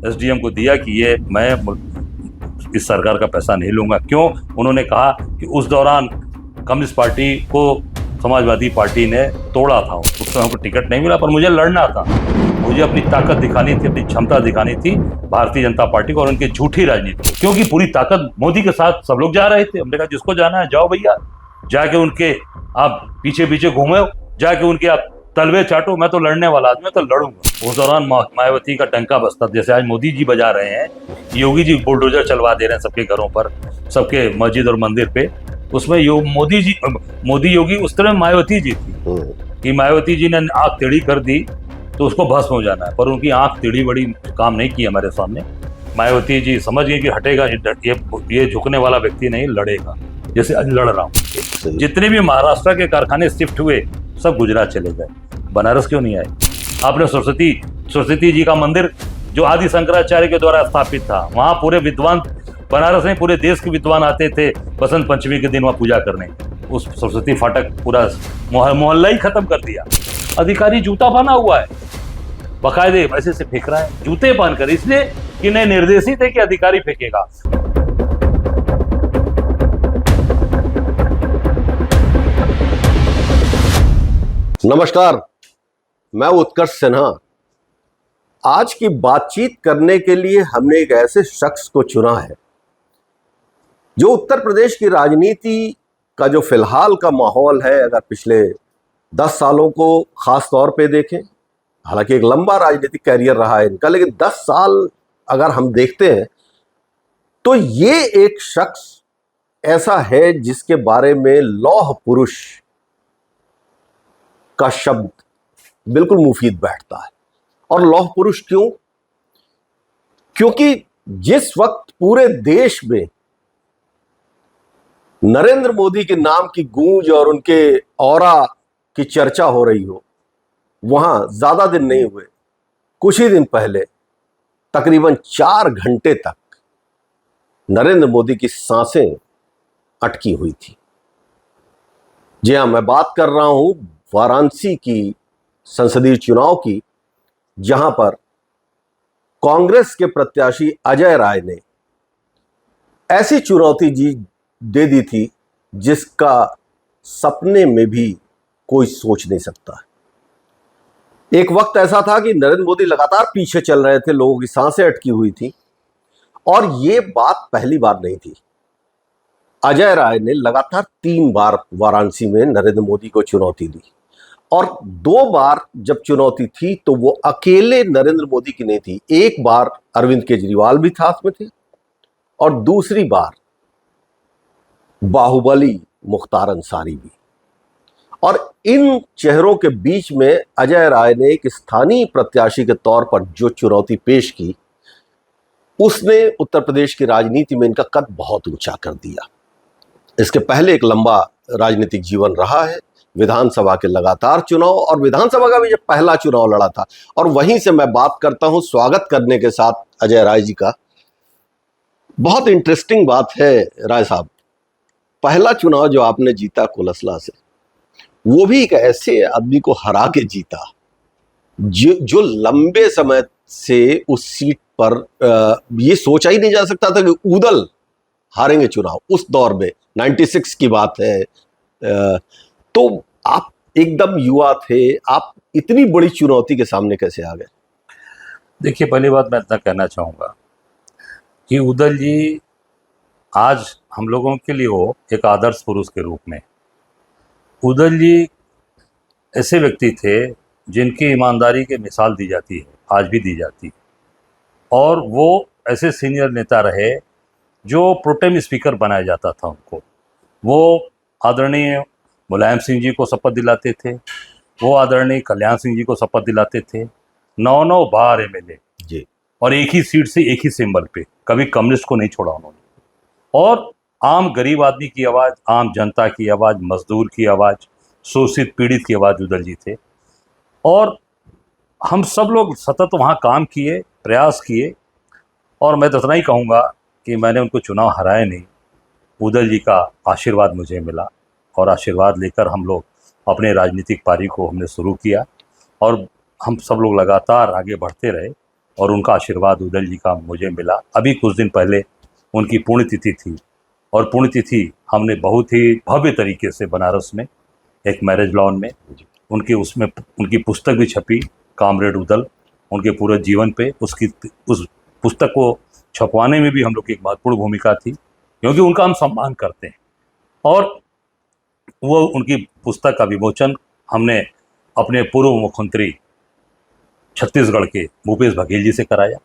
SDM को दिया कि ये मैं इस सरकार का पैसा नहीं लूंगा। क्यों? उन्होंने कहा कि उस दौरान कम्युनिस्ट पार्टी को समाजवादी पार्टी ने तोड़ा था, उस समय को टिकट नहीं मिला, पर मुझे लड़ना था, मुझे अपनी ताकत दिखानी थी, अपनी क्षमता दिखानी थी भारतीय जनता पार्टी को और उनकी झूठी राजनीति, क्योंकि पूरी ताकत मोदी के साथ सब लोग जा रहे थे। हमने कहा जिसको जाना है जाओ भैया, जाके उनके आप पीछे पीछे घूमे, जाके उनके आप तलवे चाटो, मैं तो लड़ने वाला आदमी, मैं तो लड़ूंगा। उस दौरान मायावती का डंका बजता, जैसे आज मोदी जी बजा रहे हैं, योगी जी बुलडोजर चलवा दे रहे हैं सबके घरों पर, सबके मस्जिद और मंदिर पे, उसमें मोदी योगी उस तरह मायावती जी थी कि मायावती जी ने आंख टेढ़ी कर दी तो उसको भस्म हो जाना है, पर उनकी आंख टेढ़ी बड़ी काम नहीं की हमारे सामने। मायावती जी समझ गए कि हटेगा, ये झुकने वाला व्यक्ति नहीं, लड़ेगा, जैसे आज लड़ रहा हूँ। जितने भी महाराष्ट्र के कारखाने शिफ्ट हुए सब गुजरात चले गए, बनारस क्यों नहीं आए? आपने सरस्वती जी का मंदिर जो आदि शंकराचार्य के द्वारा स्थापित था, वहां पूरे विद्वान, बनारस में पूरे देश के विद्वान आते थे बसंत पंचमी के दिन वहां पूजा करने। उस सरस्वती फाटक पूरा मोहल्ला ही खत्म कर दिया। अधिकारी जूता पहना हुआ है, बाकायदे वैसे से फेंक रहा है जूते पहनकर, इसलिए कि नहीं निर्देशित है कि अधिकारी फेंकेगा। नमस्कार, मैं उत्कर्ष सिन्हा। आज की बातचीत करने के लिए हमने एक ऐसे शख्स को चुना है जो उत्तर प्रदेश की राजनीति का जो फिलहाल का माहौल है, अगर पिछले 10 सालों को खास तौर पे देखें, हालांकि एक लंबा राजनीतिक कैरियर रहा है इनका, लेकिन 10 साल अगर हम देखते हैं तो ये एक शख्स ऐसा है जिसके बारे में लौह पुरुष का शब्द बिल्कुल मुफीद बैठता है। और लौह पुरुष क्यों? क्योंकि जिस वक्त पूरे देश में नरेंद्र मोदी के नाम की गूंज और उनके ऑरा की चर्चा हो रही हो, वहां ज्यादा दिन नहीं हुए, कुछ ही दिन पहले तकरीबन 4 घंटे तक नरेंद्र मोदी की सांसें अटकी हुई थी। जी हां, मैं बात कर रहा हूं वाराणसी की संसदीय चुनाव की, जहां पर कांग्रेस के प्रत्याशी अजय राय ने ऐसी चुनौती दे दी थी जिसका सपने में भी कोई सोच नहीं सकता। एक वक्त ऐसा था कि नरेंद्र मोदी लगातार पीछे चल रहे थे, लोगों की सांसें अटकी हुई थी, और यह बात पहली बार नहीं थी। अजय राय ने लगातार 3 बार वाराणसी में नरेंद्र मोदी को चुनौती दी, और 2 बार जब चुनौती थी तो वो अकेले नरेंद्र मोदी की नहीं थी। एक बार अरविंद केजरीवाल भी साथ में थे, और दूसरी बार बाहुबली मुख्तार अंसारी भी। और इन चेहरों के बीच में अजय राय ने एक स्थानीय प्रत्याशी के तौर पर जो चुनौती पेश की, उसने उत्तर प्रदेश की राजनीति में इनका कद बहुत ऊंचा कर दिया। इसके पहले एक लंबा राजनीतिक जीवन रहा है, विधानसभा के लगातार चुनाव, और विधानसभा का भी जब पहला चुनाव लड़ा था। और वहीं से मैं बात करता हूं स्वागत करने के साथ अजय राय जी का। बहुत इंटरेस्टिंग बात है राय साहब, पहला चुनाव जो आपने जीता कुलसला से, वो भी एक ऐसे आदमी को हरा के जीता जो लंबे समय से उस सीट पर ये सोचा ही नहीं जा सकता था कि उदल हारेंगे चुनाव। उस दौर में 96 की बात है। तो आप एकदम युवा थे, आप इतनी बड़ी चुनौती के सामने कैसे आ गए? देखिए, पहली बात मैं इतना कहना चाहूँगा कि उदल जी आज हम लोगों के लिए वो एक आदर्श पुरुष के रूप में, उदल जी ऐसे व्यक्ति थे जिनकी ईमानदारी की मिसाल दी जाती है, आज भी दी जाती है। और वो ऐसे सीनियर नेता रहे जो प्रोटेम स्पीकर बनाया जाता था उनको। वो आदरणीय मुलायम सिंह जी को शपथ दिलाते थे, वो आदरणीय कल्याण सिंह जी को शपथ दिलाते थे, 9 बार एमएलए जी, और एक ही सीट से एक ही सिंबल पे, कभी कम्युनिस्ट को नहीं छोड़ा उन्होंने। और आम गरीब आदमी की आवाज़, आम जनता की आवाज़, मजदूर की आवाज़, शोषित पीड़ित की आवाज़ उदल जी थे। और हम सब लोग सतत वहाँ काम किए, प्रयास किए, और मैं तो इतना ही कहूँगा कि मैंने उनको चुनाव हराया नहीं, उदल जी का आशीर्वाद मुझे मिला, और आशीर्वाद लेकर हम लोग अपने राजनीतिक पारी को हमने शुरू किया, और हम सब लोग लगातार आगे बढ़ते रहे। और उनका आशीर्वाद उदल जी का मुझे मिला। अभी कुछ दिन पहले उनकी पुण्यतिथि थी और पुण्यतिथि हमने बहुत ही भव्य तरीके से बनारस में एक मैरिज लॉन में उनकी उसमें उनकी पुस्तक भी छपी, कामरेड उदल, उनके पूरे जीवन पे। उस पुस्तक को छपवाने में भी हम लोग की एक महत्वपूर्ण भूमिका थी, क्योंकि उनका हम सम्मान करते हैं। और वो उनकी पुस्तक का विमोचन हमने अपने पूर्व मुख्यमंत्री छत्तीसगढ़ के भूपेश बघेल जी से कराया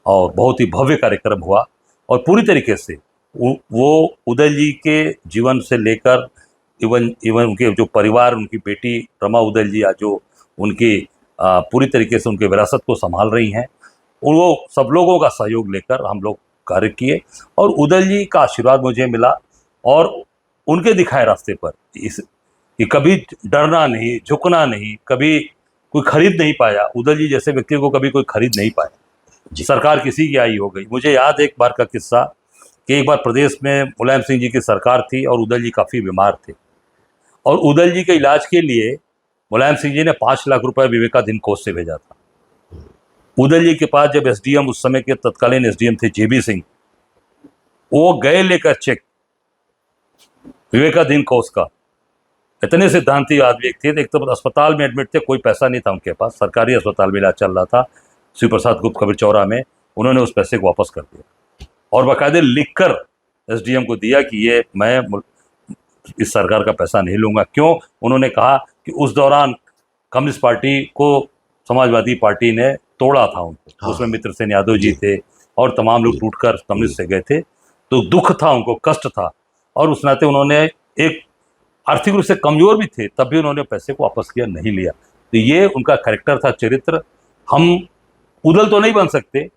और बहुत ही भव्य कार्यक्रम हुआ। और पूरी तरीके से वो उदल जी के जीवन से लेकर इवन उनके जो परिवार, उनकी बेटी रमा उदल जी आज जो उनकी पूरी तरीके से उनके विरासत को संभाल रही हैं, वो सब लोगों का सहयोग लेकर हम लोग कार्य किए और उदल जी का आशीर्वाद मुझे मिला। और उनके दिखाए रास्ते पर कि कभी डरना नहीं, झुकना नहीं, कभी कोई खरीद नहीं पाया। उदल जी जैसे व्यक्ति को कभी कोई खरीद नहीं पाया। सरकार किसी की आई हो गई। मुझे याद है एक बार का किस्सा कि एक बार प्रदेश में मुलायम सिंह जी की सरकार थी और उदल जी काफ़ी बीमार थे और उदल जी के इलाज के लिए मुलायम सिंह जी ने 5 लाख रुपए विवेकाधीन कोष से भेजा था। उदल जी के पास जब एसडीएम, उस समय के तत्कालीन एसडीएम थे जेबी सिंह, वो गए लेकर चेक विवेकाधीन कोष का। इतने सिद्धांती आदमी थे। एक तो अस्पताल में एडमिट थे, कोई पैसा नहीं था उनके पास, सरकारी अस्पताल में इलाज चल रहा था शिव प्रसाद गुप्त कबीर चौरा में। उन्होंने उस पैसे को वापस कर दिया और बाकायदे लिखकर एसडीएम को दिया कि ये मैं इस सरकार का पैसा नहीं लूँगा। क्यों? उन्होंने कहा कि उस दौरान कम्युनिस्ट पार्टी को समाजवादी पार्टी ने तोड़ा था उनको। हाँ। उसमें मित्रसेन यादव जी थे और तमाम लोग टूटकर कम्युनिस्ट से गए थे, तो दुख था उनको, कष्ट था। और उस नाते उन्होंने एक आर्थिक रूप से कमजोर भी थे, तब भी उन्होंने पैसे को वापस किया, नहीं लिया। तो ये उनका कैरेक्टर था, चरित्र। हम उदल तो नहीं बन सकते,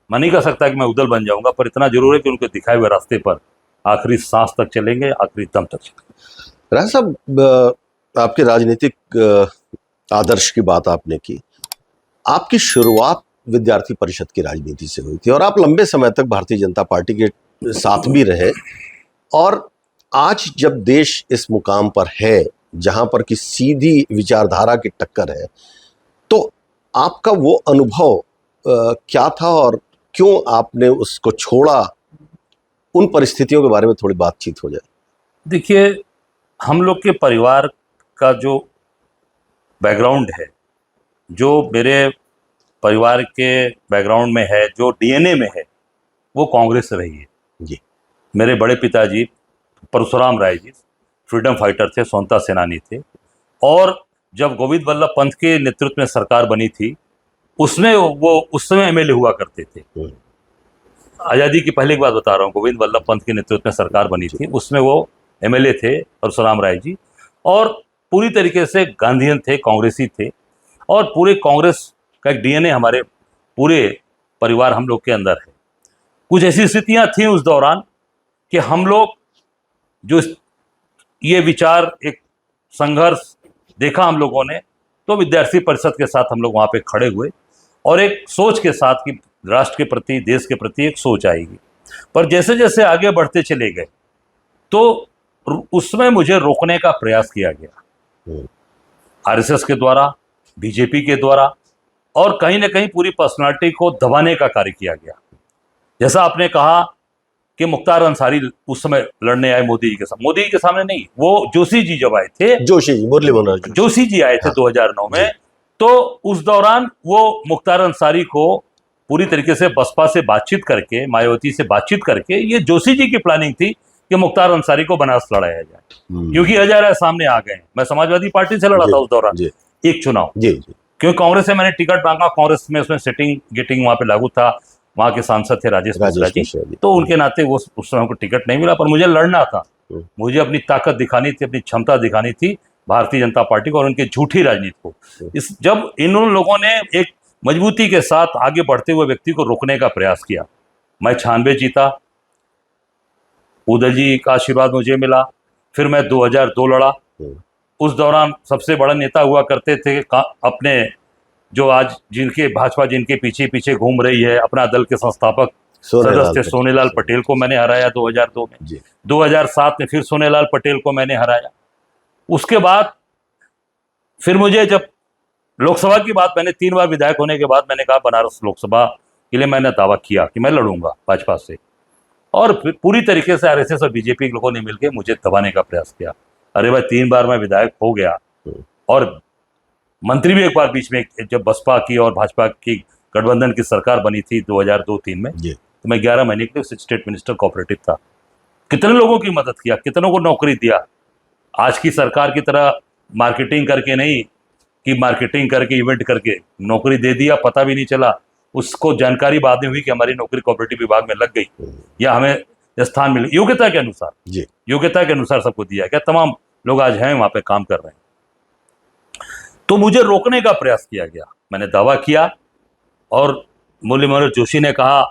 मैं नहीं कह सकता कि मैं उदल बन जाऊंगा, पर इतना जरूर है कि उनके दिखाए हुए रास्ते पर आखिरी सांस तक चलेंगे, आखिरी दम तक चलेंगे। राज साहब, आपके राजनीतिक आदर्श की बात आपने की। आपकी शुरुआत विद्यार्थी परिषद की राजनीति से हुई थी और आप लंबे समय तक भारतीय जनता पार्टी के साथ भी रहे। और आज जब देश इस मुकाम पर है जहां पर कि सीधी विचारधारा की टक्कर है, तो आपका वो अनुभव क्या था और क्यों आपने उसको छोड़ा? उन परिस्थितियों के बारे में थोड़ी बातचीत हो जाए। देखिए, हम लोग के परिवार का जो बैकग्राउंड है, जो मेरे परिवार के बैकग्राउंड में है, जो डीएनए में है, वो कांग्रेस से रही है जी। मेरे बड़े पिताजी परशुराम राय जी फ्रीडम फाइटर थे, स्वतंत्रता सेनानी थे। और जब गोविंद वल्लभ पंत के नेतृत्व में सरकार बनी थी, उसमें वो उस समय एमएलए हुआ करते थे। आज़ादी की पहले की बात बता रहा हूँ, गोविंद वल्लभ पंत के नेतृत्व में सरकार बनी थी, उसमें वो एमएलए थे परशुराम राय जी। और पूरी तरीके से गांधीयन थे, कांग्रेसी थे। और पूरे कांग्रेस का एक डीएनए हमारे पूरे परिवार, हम लोग के अंदर है। कुछ ऐसी स्थितियां थी उस दौरान कि हम लोग जो ये विचार, एक संघर्ष देखा हम लोगों ने, तो विद्यार्थी परिषद के साथ हम लोग वहाँ पे खड़े हुए और एक सोच के साथ कि राष्ट्र के प्रति, देश के प्रति एक सोच आएगी। पर जैसे जैसे आगे बढ़ते चले गए तो उसमें मुझे रोकने का प्रयास किया गया, आरएसएस के द्वारा, बीजेपी के द्वारा, और कहीं ना कहीं पूरी पर्सनालिटी को दबाने का कार्य किया गया। जैसा आपने कहा कि मुख्तार अंसारी उस समय लड़ने आए मोदी जी के सामने, मोदी जी के सामने नहीं, वो जोशी जी जब आए थे, जोशी जी, मुरली मनोहर जोशी जी आए थे 2009 में, तो उस दौरान वो मुख्तार अंसारी को पूरी तरीके से बसपा से बातचीत करके, मायावती से बातचीत करके, ये जोशी जी की प्लानिंग थी कि मुख्तार अंसारी को बनारस लड़ाया जाए, क्योंकि हजारा सामने आ गए। मैं समाजवादी पार्टी से लड़ा था उस दौरान एक चुनाव, क्योंकि कांग्रेस से मैंने टिकट मांगा। कांग्रेस में उसमें सिटिंग गेटिंग वहां पे लागू था, वहां के सांसद थे राजेश मिश्रा जी, तो उनके नाते वो उस समय को टिकट नहीं मिला। पर मुझे लड़ना था, मुझे अपनी ताकत दिखानी थी, अपनी क्षमता दिखानी थी भारतीय जनता पार्टी को और उनकी झूठी राजनीति को। जब इन लोगों ने एक मजबूती के साथ आगे बढ़ते हुए व्यक्ति को रोकने का प्रयास किया, मैं 96 जीता, उदय जी का आशीर्वाद मुझे मिला। फिर मैं 2002 लड़ा। उस दौरान सबसे बड़ा नेता हुआ करते थे अपने, जो आज जिनके भाजपा जिनके पीछे पीछे घूम रही है, अपना दल के संस्थापक सदस्य सोनेलाल पटेल को मैंने हराया 2002 में। 2007 में फिर सोनेलाल पटेल को मैंने हराया। उसके बाद फिर मुझे जब लोकसभा की बात, मैंने 3 बार विधायक होने के बाद मैंने कहा बनारस लोकसभा के लिए मैंने दावा किया कि मैं लड़ूंगा भाजपा से, और फिर पूरी तरीके से आरएसएस और बीजेपी के लोगों ने मिलकर मुझे दबाने का प्रयास किया। अरे भाई 3 बार मैं विधायक हो गया और मंत्री भी एक बार बीच में, जब बसपा की और भाजपा की गठबंधन की सरकार बनी थी 2002-3 में, तो मैं 11 महीने के लिए स्टेट मिनिस्टर कोऑपरेटिव था। कितने लोगों की मदद किया, कितनों को नौकरी दिया। आज की सरकार की तरह मार्केटिंग करके नहीं, कि मार्केटिंग करके इवेंट करके नौकरी दे दिया, पता भी नहीं चला, उसको जानकारी बाद में हुई कि हमारी नौकरी कोऑपरेटिव विभाग में लग गई या हमें स्थान मिल, योग्यता के अनुसार, योग्यता के अनुसार सबको दिया गया। तमाम लोग आज हैं वहां पे काम कर रहे हैं। तो मुझे रोकने का प्रयास किया गया, मैंने दावा किया, और मुरली मनोहर जोशी ने कहा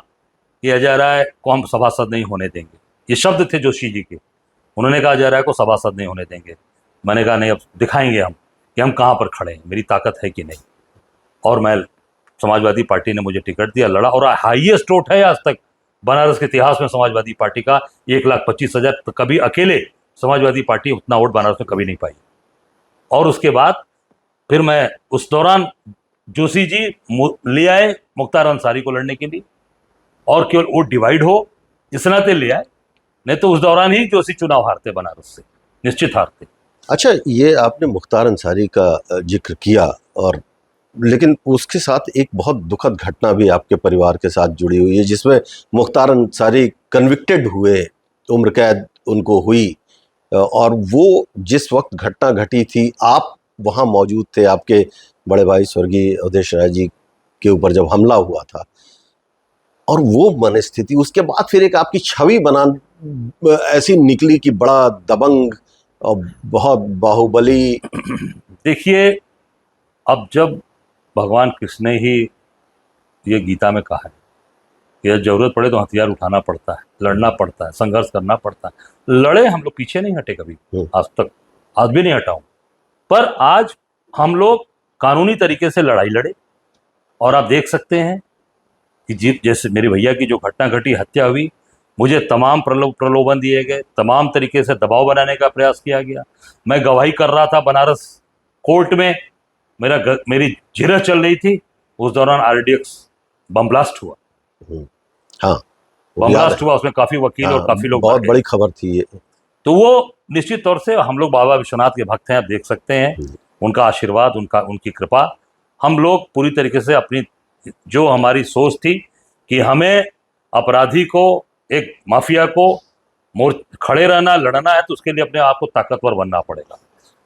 कि अजय राय को हम सभासद नहीं होने देंगे। ये शब्द थे जोशी जी के, उन्होंने कहा अजय राय को सभासद नहीं होने देंगे। मैंने कहा नहीं, अब दिखाएंगे हम कि हम कहाँ पर खड़े हैं, मेरी ताकत है कि नहीं। और मैं, समाजवादी पार्टी ने मुझे टिकट दिया, लड़ा, और हाईएस्ट वोट है आज तक बनारस के इतिहास में समाजवादी पार्टी का 1,25,000। तो कभी अकेले समाजवादी पार्टी उतना वोट बनारस में कभी नहीं पाई। और उसके बाद फिर मैं, उस दौरान जोशी जी ले आए मुख्तार अंसारी को लड़ने के लिए, और केवल वोट डिवाइड हो इस नाते ले आए, नहीं तो उस दौरान ही जोशी चुनाव हारते बनारस से, निश्चित हारते। अच्छा, ये आपने मुख्तार अंसारी का जिक्र किया, और लेकिन उसके साथ एक बहुत दुखद घटना भी आपके परिवार के साथ जुड़ी हुई है, जिसमें मुख्तार अंसारी कन्विक्टेड हुए, उम्र कैद उनको हुई, और वो जिस वक्त घटना घटी थी आप वहाँ मौजूद थे, आपके बड़े भाई स्वर्गीय अवधेश राय जी के ऊपर जब हमला हुआ था, और वो मनस्थिति, उसके बाद फिर एक आपकी छवि ऐसी निकली कि बड़ा दबंग और बहुत बाहुबली। देखिए, अब जब भगवान कृष्ण ने ही ये गीता में कहा है कि जरूरत पड़े तो हथियार उठाना पड़ता है, लड़ना पड़ता है, संघर्ष करना पड़ता है। लड़े हम लोग, पीछे नहीं हटे कभी, आज तक, आज भी नहीं हटाऊं। पर आज हम लोग कानूनी तरीके से लड़ाई लड़े, और आप देख सकते हैं कि जैसे मेरे भैया की जो घटना घटी, हत्या हुई, मुझे तमाम प्रलोभन दिए गए, तमाम तरीके से दबाव बनाने का प्रयास किया गया। मैं गवाही कर रहा था बनारस कोर्ट में, मेरी जिरह चल रही थी, उस दौरान RDX बम ब्लास्ट हुआ। हाँ, बम ब्लास्ट हुआ, उसमें काफी वकील और काफी लोग, बहुत बड़ी खबर थी ये। तो वो निश्चित तौर से हम लोग बाबा विश्वनाथ के भक्त हैं, आप देख सकते हैं, उनका आशीर्वाद, उनकी कृपा। हम लोग पूरी तरीके से अपनी, जो हमारी सोच थी कि हमें अपराधी को, एक माफिया को खड़े रहना, लड़ना है, तो उसके लिए अपने आप को ताकतवर बनना पड़ेगा।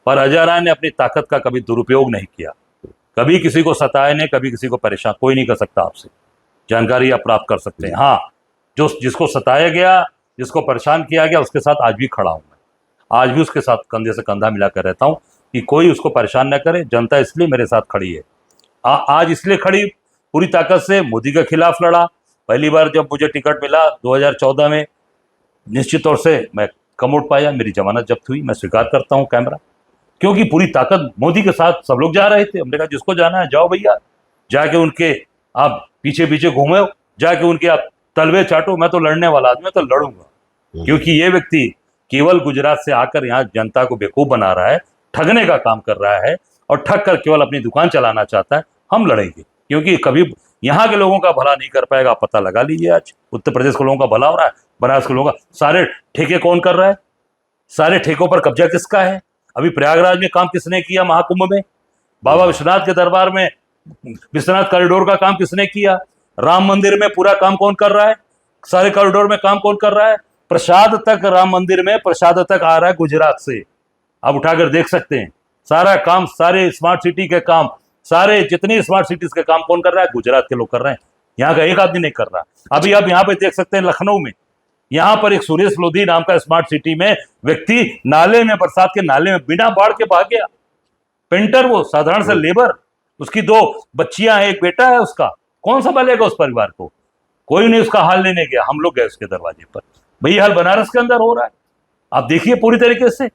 पर अजय राय ने अपनी ताकत का कभी दुरुपयोग नहीं किया, कभी किसी को सताए नहीं, कभी किसी को परेशान, कोई नहीं कर सकता आपसे, जानकारी आप प्राप्त कर सकते हैं। हाँ, जिसको सताया गया, जिसको परेशान किया गया, उसके साथ आज भी खड़ा हूं मैं, आज भी उसके साथ कंधे से कंधा मिलाकर रहता हूं कि कोई उसको परेशान न करे। जनता इसलिए मेरे साथ खड़ी है, आज इसलिए खड़ी, पूरी ताकत से मोदी के खिलाफ लड़ा। पहली बार जब मुझे टिकट मिला 2014 में, निश्चित तौर से मैं कम वोट पाया, मेरी जमानत जब्त हुई, मैं स्वीकार करता हूं कैमरा, क्योंकि पूरी ताकत मोदी के साथ सब लोग जा रहे थे। हमने कहा जिसको जाना है जाओ भैया, जाके उनके आप पीछे पीछे घूमे, जाके उनके आप तलवे चाटो, मैं तो लड़ने वाला आदमी, मैं तो लड़ूंगा। क्योंकि ये व्यक्ति केवल गुजरात से आकर यहाँ जनता को बेवकूफ बना रहा है, ठगने का काम कर रहा है, और ठग कर केवल अपनी दुकान चलाना चाहता है। हम लड़ेंगे, क्योंकि कभी यहाँ के लोगों का भला नहीं कर पाएगा। पता लगा लीजिए, आज उत्तर प्रदेश के लोगों का भला हो रहा है, बनारस के लोगों का। सारे ठेके कौन कर रहा है, सारे ठेकों पर कब्जा किसका है? अभी प्रयागराज में काम किसने किया, महाकुंभ में? बाबा विश्वनाथ के दरबार में विश्वनाथ कॉरिडोर का काम किसने किया? राम मंदिर में पूरा काम कौन कर रहा है? सारे कॉरिडोर में काम कौन कर रहा है? प्रसाद तक, राम मंदिर में प्रसाद तक आ रहा है गुजरात से, आप उठाकर देख सकते हैं। सारा काम, सारे स्मार्ट सिटी के काम, सारे जितनी स्मार्ट सिटीज के काम कौन कर रहा है? गुजरात के लोग कर रहे हैं, यहाँ का एक आदमी नहीं कर रहा। अभी आप यहाँ पे देख सकते हैं लखनऊ में, यहाँ पर एक सुरेश लोधी नाम का स्मार्ट सिटी में व्यक्ति नाले में, बरसात के नाले में बिना बाढ़ के भाग गया। पेंटर, वो साधारण सा लेबर, उसकी 2 बच्चियां हैं, एक बेटा है उसका, कौन संभालेगा उस परिवार को? कोई नहीं उसका हाल लेने गया, हम लोग गए उसके दरवाजे पर। वही हाल बनारस के अंदर हो रहा है, आप देखिए पूरी तरीके से।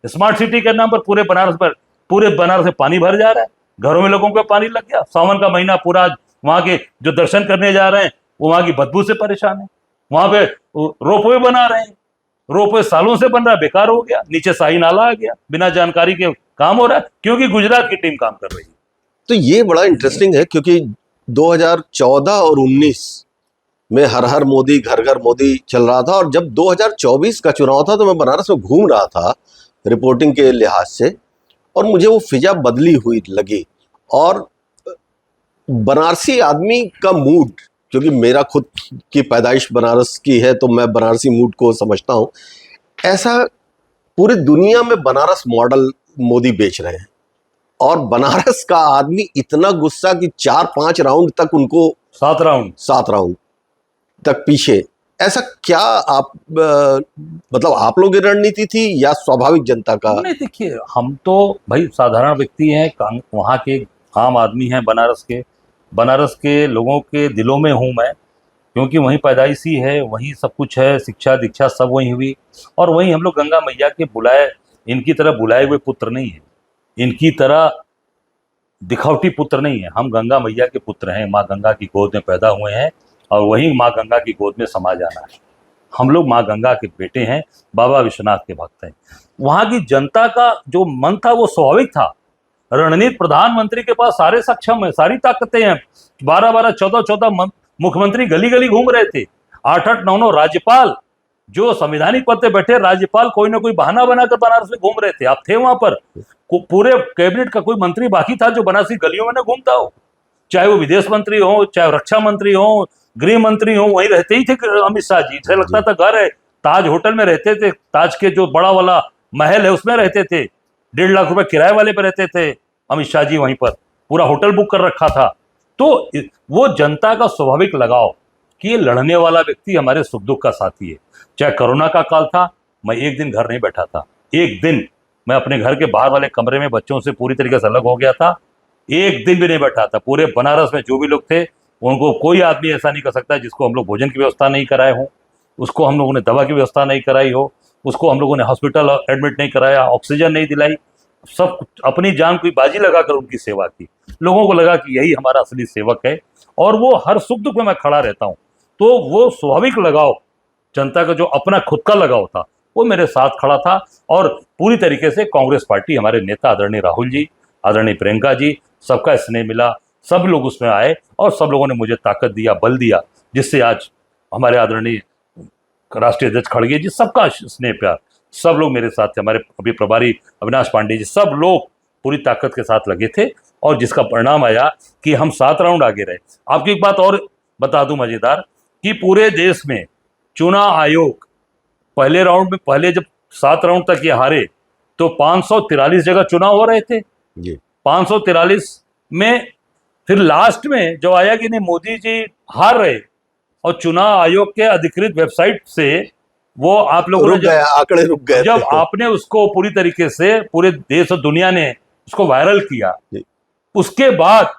स्मार्ट सिटी के नाम पर पूरे बनारस में पानी भर जा रहा है, घरों में लोगों को पानी लग गया। सावन का महीना पूरा, वहां के जो दर्शन करने जा रहे हैं वो वहां की बदबू से परेशान है। वहां पे रोपवे बना रहे हैं, रोपवे सालों से बन रहा है, बेकार हो गया, नीचे शाही नाला आ गया, बिना जानकारी के काम हो रहा है, क्योंकि गुजरात की टीम काम कर रही है। तो ये बड़ा इंटरेस्टिंग है क्योंकि 2014 और 19 में हर हर मोदी घर घर मोदी चल रहा था, और जब 2024 का चुनाव था तो मैं बनारस में घूम रहा था रिपोर्टिंग के लिहाज से, और मुझे वो फिजा बदली हुई लगी। और बनारसी आदमी का मूड, क्योंकि मेरा खुद की पैदाइश बनारस की है तो मैं बनारसी मूड को समझता हूँ, ऐसा पूरी दुनिया में बनारस मॉडल मोदी बेच रहे हैं। और बनारस का आदमी इतना गुस्सा कि 4-5 राउंड तक उनको 7 राउंड तक पीछे। ऐसा क्या आप मतलब आप लोगों की रणनीति थी या स्वाभाविक जनता का? नहीं, देखिए, हम तो भाई साधारण व्यक्ति हैं, वहाँ के आम आदमी हैं, बनारस के लोगों के दिलों में हूँ मैं, क्योंकि वहीं पैदाइशी है, वहीं सब कुछ है, शिक्षा दीक्षा सब वहीं हुई, और वहीं हम लोग गंगा मैया के इनकी तरह बुलाए हुए पुत्र नहीं है, इनकी तरह दिखावटी पुत्र नहीं है। हम गंगा मैया के पुत्र हैं, माँ गंगा की गोद में पैदा हुए हैं और वहीं माँ गंगा की गोद में समा जाना है। हम लोग माँ गंगा के बेटे हैं, बाबा विश्वनाथ के भक्त हैं। वहाँ की जनता का जो मन था वो स्वाभाविक था। रणनीति प्रधानमंत्री के पास सारे सक्षम है, सारी ताकतें हैं, 12-12, 14-14 मुख्यमंत्री गली गली घूम रहे थे, 8-8, 9-9 राज्यपाल जो संवैधानिक पद पे बैठे राज्यपाल कोई ना कोई बहाना बनाकर बनारस में घूम रहे थे। आप थे वहां पर, पूरे कैबिनेट का कोई मंत्री बाकी था जो बनारसी गलियों में ना घूमता हो, चाहे वो विदेश मंत्री हो, चाहे रक्षा मंत्री हो, गृह मंत्री हो, वहीं रहते ही थे अमित शाह जी। ऐसा लगता था घर है, ताज होटल में रहते थे, ताज के जो बड़ा वाला महल है उसमें रहते थे, 1.5 लाख रुपए किराए वाले पे रहते थे अमित शाह जी, वहीं पर पूरा होटल बुक कर रखा था। तो वो जनता का स्वाभाविक लगाव कि ये लड़ने वाला व्यक्ति हमारे सुख दुख का साथी है। चाहे कोरोना का काल था, मैं एक दिन घर नहीं बैठा था, एक दिन मैं अपने घर के बाहर वाले कमरे में बच्चों से पूरी तरीके से अलग हो गया था, एक दिन भी नहीं बैठा था। पूरे बनारस में जो भी लोग थे उनको कोई आदमी ऐसा नहीं कर सकता जिसको हम लोग भोजन की व्यवस्था नहीं कराए हों, उसको हम लोगों ने दवा की व्यवस्था नहीं कराई हो, उसको हम लोगों ने हॉस्पिटल एडमिट नहीं कराया, ऑक्सीजन नहीं दिलाई, सब अपनी जान की बाजी लगाकर उनकी सेवा की। लोगों को लगा कि यही हमारा असली सेवक है, और वो हर सुख दुख में मैं खड़ा रहता हूँ। तो वो स्वाभाविक लगाव, जनता का जो अपना खुद का लगाव था वो मेरे साथ खड़ा था। और पूरी तरीके से कांग्रेस पार्टी, हमारे नेता आदरणीय राहुल जी, आदरणीय प्रियंका जी, सबका स्नेह मिला, सब लोग उसमें आए और सब लोगों ने मुझे ताकत दिया, बल दिया, जिससे आज हमारे आदरणीय राष्ट्रीय अध्यक्ष खड़गे जी, सबका स्नेह प्यार, सब लोग मेरे साथ थे। हमारे अभी प्रभारी अविनाश पांडे जी, सब लोग पूरी ताकत के साथ लगे थे, और जिसका परिणाम आया कि हम 7 राउंड आगे रहे। आपकी एक बात और बता दूं मजेदार, कि पूरे देश में चुनाव आयोग पहले राउंड में, पहले जब 7 राउंड तक ये हारे तो 543 जगह चुनाव हो रहे थे, 543 में फिर लास्ट में जो आया कि नहीं मोदी जी हार रहे, और चुनाव आयोग के अधिकृत वेबसाइट से वो आप लोगों ने आंकड़े रुक गए, जब आपने उसको पूरी तरीके से पूरे देश और दुनिया ने उसको वायरल किया, उसके बाद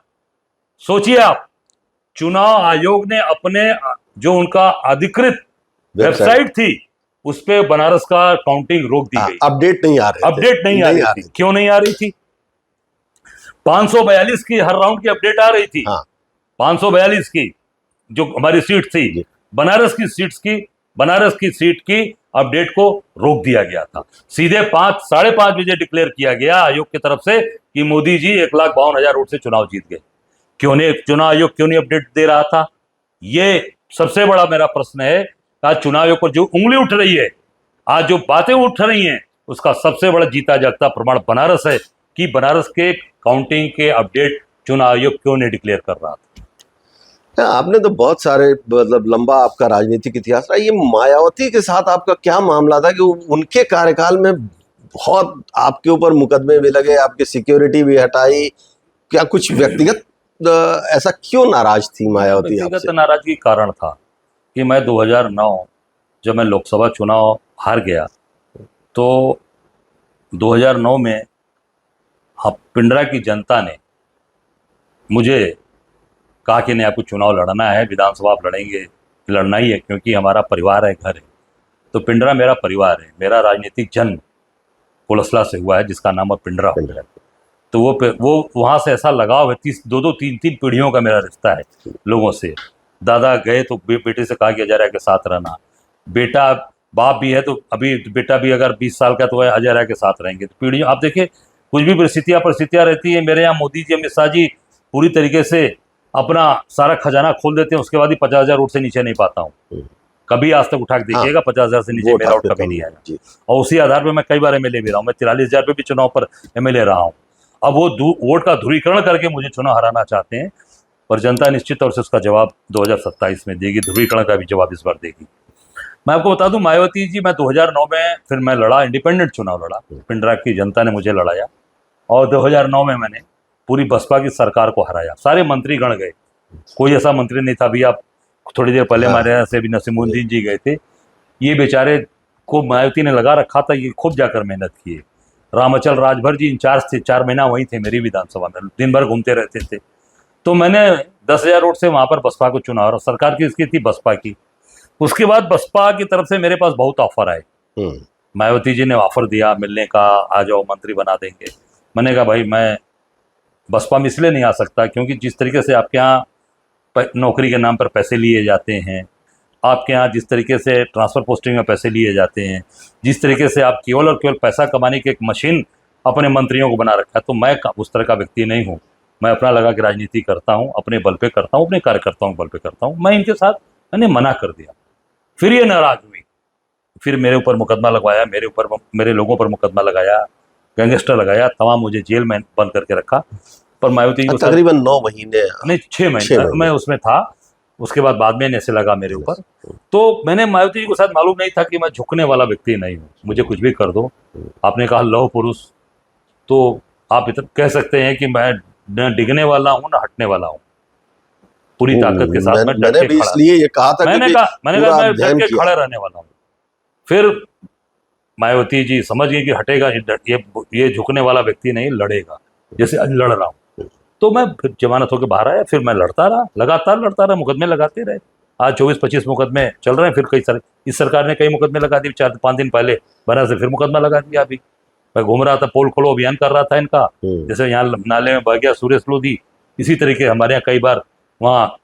सोचिए आप, चुनाव आयोग ने अपने जो उनका अधिकृत वेबसाइट थी उस पे बनारस का काउंटिंग रोक दी गई। अपडेट नहीं आ रही थी। क्यों नहीं आ रही थी? 542 की हर राउंड की अपडेट आ रही थी। 542 की जो हमारी सीट थी, बनारस की सीट की अपडेट को रोक दिया गया था। सीधे 5-5:30 बजे डिक्लेयर किया गया आयोग की तरफ से कि मोदी जी 1,52,000 वोट से चुनाव जीत गए। चुनाव आयोग क्यों नहीं अपडेट दे रहा था? ये सबसे बड़ा मेरा प्रश्न है। आज चुनाव आयोग पर जो उंगली उठ रही है, आज जो बातें उठ रही हैं, उसका सबसे बड़ा जीता जागता प्रमाण बनारस है कि बनारस के काउंटिंग के अपडेट चुनाव आयोग क्यों नहीं डिक्लेयर कर रहा था। आपने तो बहुत सारे, मतलब लंबा आपका राजनीतिक इतिहास रहा। ये मायावती के साथ आपका क्या मामला था कि उनके कार्यकाल में बहुत आपके ऊपर मुकदमे भी लगे, आपकी सिक्योरिटी भी हटाई, क्या कुछ व्यक्तिगत ऐसा क्यों नाराज थी मायावती आपसे? व्यक्तिगत नाराजगी कारण था कि मैं 2009 जब मैं लोकसभा चुनाव हार गया, तो 2009 में पिंडरा की जनता ने मुझे कहा कि नहीं, आपको चुनाव लड़ना है, विधानसभा आप लड़ेंगे, लड़ना ही है, क्योंकि हमारा परिवार है, घर है। तो पिंडरा मेरा परिवार है, मेरा राजनीतिक जन्म पुलसला से हुआ है, जिसका नाम है पिंडरा। तो वो वहाँ से ऐसा लगाव है, 2-3 पीढ़ियों का मेरा रिश्ता है लोगों से। दादा गए तो बेटे से कहा कि अजय राय के साथ रहना, बाप भी है तो अभी बेटा भी अगर 20 साल का तो अजय राय के साथ रहेंगे। तो पीढ़ियों, आप देखिए कुछ भी परिस्थितियां रहती है, मेरे यहाँ मोदी जी अमित शाह जी पूरी तरीके से अपना सारा खजाना खोल देते हैं, उसके बाद ही 50,000 वोट से नीचे नहीं पाता हूँ कभी। आज तक उठा के देखिएगा, 50,000 से नीचे मेरा वोट कभी नहीं आया। और उसी आधार पर मैं कई बार एमएलए भी रहा हूँ। मैं 43,000 पे भी चुनाव पर एमएलए रहा हूँ। अब वो वोट का ध्रुवीकरण करके मुझे चुनाव हराना चाहते हैं, पर जनता निश्चित तौर से उसका जवाब 2027 में देगी, ध्रुवीकरण का भी जवाब इस बार देगी। मैं आपको बता दूं, मायावती जी, मैं 2009 में फिर मैं लड़ा, इंडिपेंडेंट चुनाव लड़ा, पिंडरा की जनता ने मुझे लड़ाया और 2009 में मैंने पूरी बसपा की सरकार को हराया। सारे मंत्रीगण गए, कोई ऐसा मंत्री नहीं था। अभी आप थोड़ी देर पहले हमारे यहाँ से भी नसीमुद्दीन जी गए थे। ये बेचारे को मायावती ने लगा रखा था, ये खूब जाकर मेहनत किए। रामअचल राजभर जी इंचार्ज थे, 4 महीना वहीं थे मेरी विधानसभा में, दिन भर घूमते रहते थे। तो मैंने 10,000 वोट से वहां पर बसपा को चुना और सरकार किसकी थी? बसपा की। उसके बाद बसपा की तरफ से मेरे पास बहुत ऑफर आए। मायावती जी ने ऑफर दिया मिलने का, आ जाओ मंत्री बना देंगे। मैंने कहा भाई मैं बसपा में इसलिए नहीं आ सकता क्योंकि जिस तरीके से आपके यहाँ नौकरी के नाम पर पैसे लिए जाते हैं, आपके यहाँ जिस तरीके से ट्रांसफर पोस्टिंग में पैसे लिए जाते हैं, जिस तरीके से आप केवल और केवल पैसा कमाने की एक मशीन अपने मंत्रियों को बना रखा है, तो मैं उस तरह का व्यक्ति नहीं हूँ। मैं अपना लगा के राजनीति करता हूँ, अपने बल पे करता हूँ, अपने कार्यकर्ताओं के बल पे करता हूँ। मैं इनके साथ मैंने मना कर दिया। फिर ये नाराज हुई, फिर मेरे ऊपर मुकदमा लगवाया, मेरे लोगों पर मुकदमा लगाया, गैंगस्टर लगाया, तमाम मुझे जेल में बंद करके रखा। पर मायावती जी को तकरीबन 9 महीने नहीं 6 महीने मैं उसमें था। उसके बाद में ऐसे लगा मेरे ऊपर। तो मैंने मायावती जी को शायद मालूम नहीं था कि मैं झुकने वाला व्यक्ति नहीं हूँ, मुझे कुछ भी कर दो। आपने कहा लौह पुरुष, तो आप इतना कह सकते हैं कि मैं न डिगने वाला हूँ न हटने वाला हूँ। पूरी ताकत के साथ मैं डट के खड़ा। इसलिए ये कहा था मैंने कहा मैं डट के खड़ा रहने वाला हूँ। फिर मायावती जी समझ गई कि हटेगा, ये झुकने वाला व्यक्ति नहीं, लड़ेगा, जैसे आज लड़ रहा हूँ। तो मैं फिर जमानत होकर बाहर आया, फिर मैं लड़ता रहा, लगातार लड़ता रहा, मुकदमे लगाते रहे। आज 24-25 मुकदमे चल रहे हैं। फिर इस सरकार ने कई मुकदमे लगा दिए। 4-5 दिन पहले बनारस से फिर मुकदमा लगा दिया। अभी मैं घूम रहा था, पोल खोलो अभियान कर रहा था इनका। जैसे यहाँ नाले में बह गया सुरेश लोधी, इसी तरीके हमारे यहाँ कई बार वहाँ